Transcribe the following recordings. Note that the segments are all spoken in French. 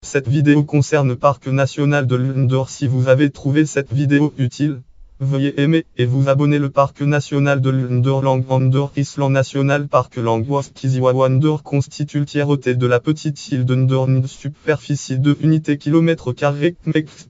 Cette vidéo concerne Parc National de l'Undor. Si vous avez trouvé cette vidéo utile, veuillez aimer et vous abonner. Le Parc National de l'Undor Langvander Island National Park Langwas Kisiwawander constitue le tiers-côté de la petite île d'Undor, une superficie de unités km²,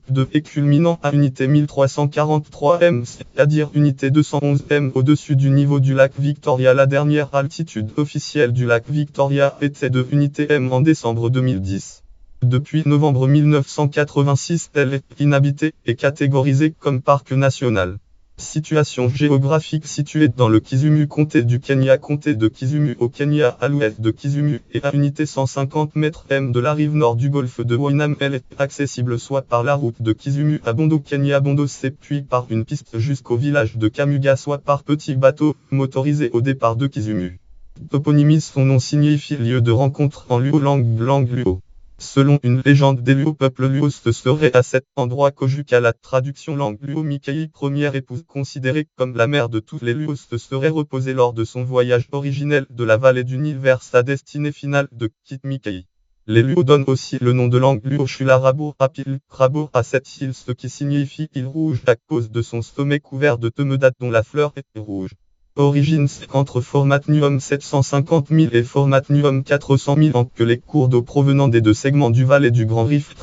de et culminant à unité 1343 m, c'est-à-dire unité 211 m au-dessus du niveau du lac Victoria. La dernière altitude officielle du lac Victoria était de unité m en décembre 2010. Depuis novembre 1986, elle est inhabitée et catégorisée comme parc national. Situation géographique: située dans le Kisumu, comté du Kenya, comté de Kisumu au Kenya, à l'ouest de Kisumu, et à unité 150 m de la rive nord du golfe de Wainam. Elle est accessible soit par la route de Kisumu à Bondo, Kenya Bondo C, puis par une piste jusqu'au village de Kamuga, soit par petit bateau motorisé au départ de Kisumu. Toponymie: son nom signifie lieu de rencontre en luo langue luo. Selon une légende des Luo, peuple Luo, ce serait à cet endroit qu'Ojuka, la traduction langue luo, Mikei, première épouse considérée comme la mère de tous les Luo, se serait reposée lors de son voyage originel de la vallée du Nil vers sa destinée finale de Kit Mikei. Les Luo donnent aussi le nom de langue luo Shularabo Rapil Krabo à cette île, ce qui signifie île rouge à cause de son sommet couvert de temedat dont la fleur est rouge. Origine: c'est entre Formatnium 750 000 et Formatnium 400 000 ans que les cours d'eau provenant des deux segments du Vallée du Grand Rift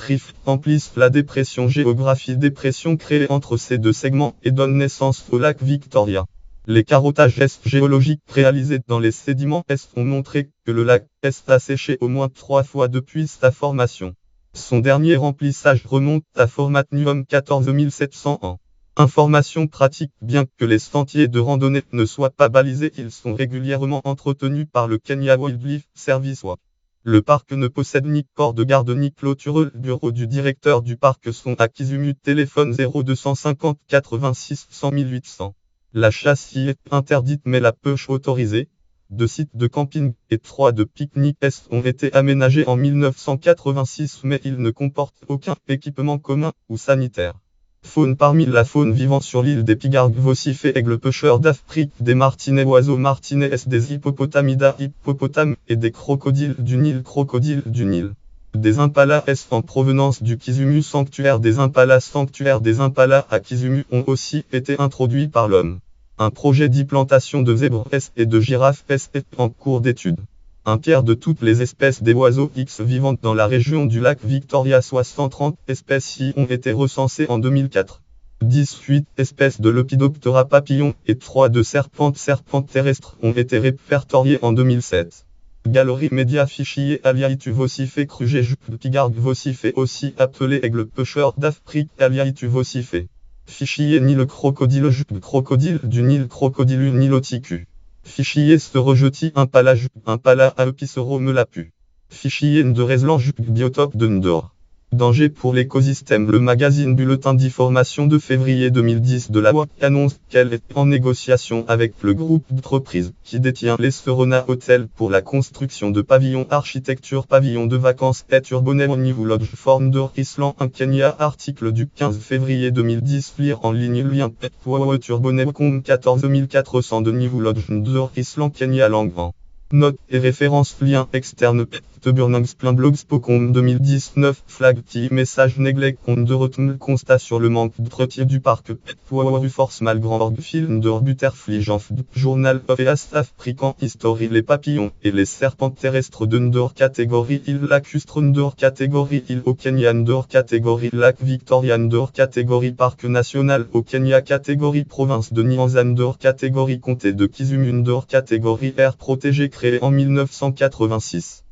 remplissent la dépression. Géographie: dépression créée entre ces deux segments et donne naissance au lac Victoria. Les carottages géologiques réalisés dans les sédiments ont montré que le lac a séché au moins 3 fois depuis sa formation. Son dernier remplissage remonte à Formatnium 14 700 ans. Information pratique: bien que les sentiers de randonnée ne soient pas balisés, ils sont régulièrement entretenus par le Kenya Wildlife Service (WAF). Le parc ne possède ni corps de garde ni clôture. Le bureau du directeur du parc sont à Kisumu. Téléphone 0250 86 100 800. La chasse y est interdite mais la pêche autorisée. 2 sites de camping et 3 de pique-nique ont été aménagés en 1986, mais ils ne comportent aucun équipement commun ou sanitaire. Faune: parmi la faune vivant sur l'île des pigargues, vocifères, aigles pêcheurs d'Afrique, des martinets, oiseaux martinets, des hippopotamidas, hippopotames, et des crocodiles du Nil, des impalas en provenance du Kisumu Sanctuaire. Des impalas à Kisumu ont aussi été introduits par l'homme. Un projet d'implantation de zèbres et de girafes est en cours d'étude. Un tiers de toutes les espèces des oiseaux X vivantes dans la région du lac Victoria, soit 130 espèces, y ont été recensées en 2004. 18 espèces de Lepidoptera papillons et 3 de serpentes terrestres ont été répertoriées en 2007. Galerie média: fichier Aliaitu vocifé crugé pigargue vocifé, aussi appelé aigle pêcheur d'Afrique, Aliaitu vocifé. Fichier Nil crocodile du Nil, crocodile niloticu. Fichier se rejeti impala à Episoro-Melapu. Fichier de Reslan biotope de Ndor. Danger pour l'écosystème. Le magazine Bulletin d'information de février 2010 de la WAC annonce qu'elle est en négociation avec le groupe d'entreprises qui détient les Serona Hotels pour la construction de pavillons architecture, pavillons de vacances et Urbonel New Lodge for Ndor Island, un Kenya. Article du 15 février 2010. Lire en ligne. Lien Urbonel.com 14 400 de New Lodge Ndor Island, Kenya. Langvan. Notes et références. Lien externe. Blogspot.com 2019. Flag T. Message neglect on de retourne. Constat sur le manque d'entretien du parc. Force Malgrand Org Film de Butterfly Journal of East African History. Les papillons et les serpents terrestres de Ndor, catégorie île lacustre Ndor, catégorie île au Kenya Ndor, catégorie lac Victoria Ndor, catégorie parc national au Kenya, catégorie province de Nyanza Ndor, catégorie comté de Kisumu Ndor, catégorie aire protégée créée en 1986.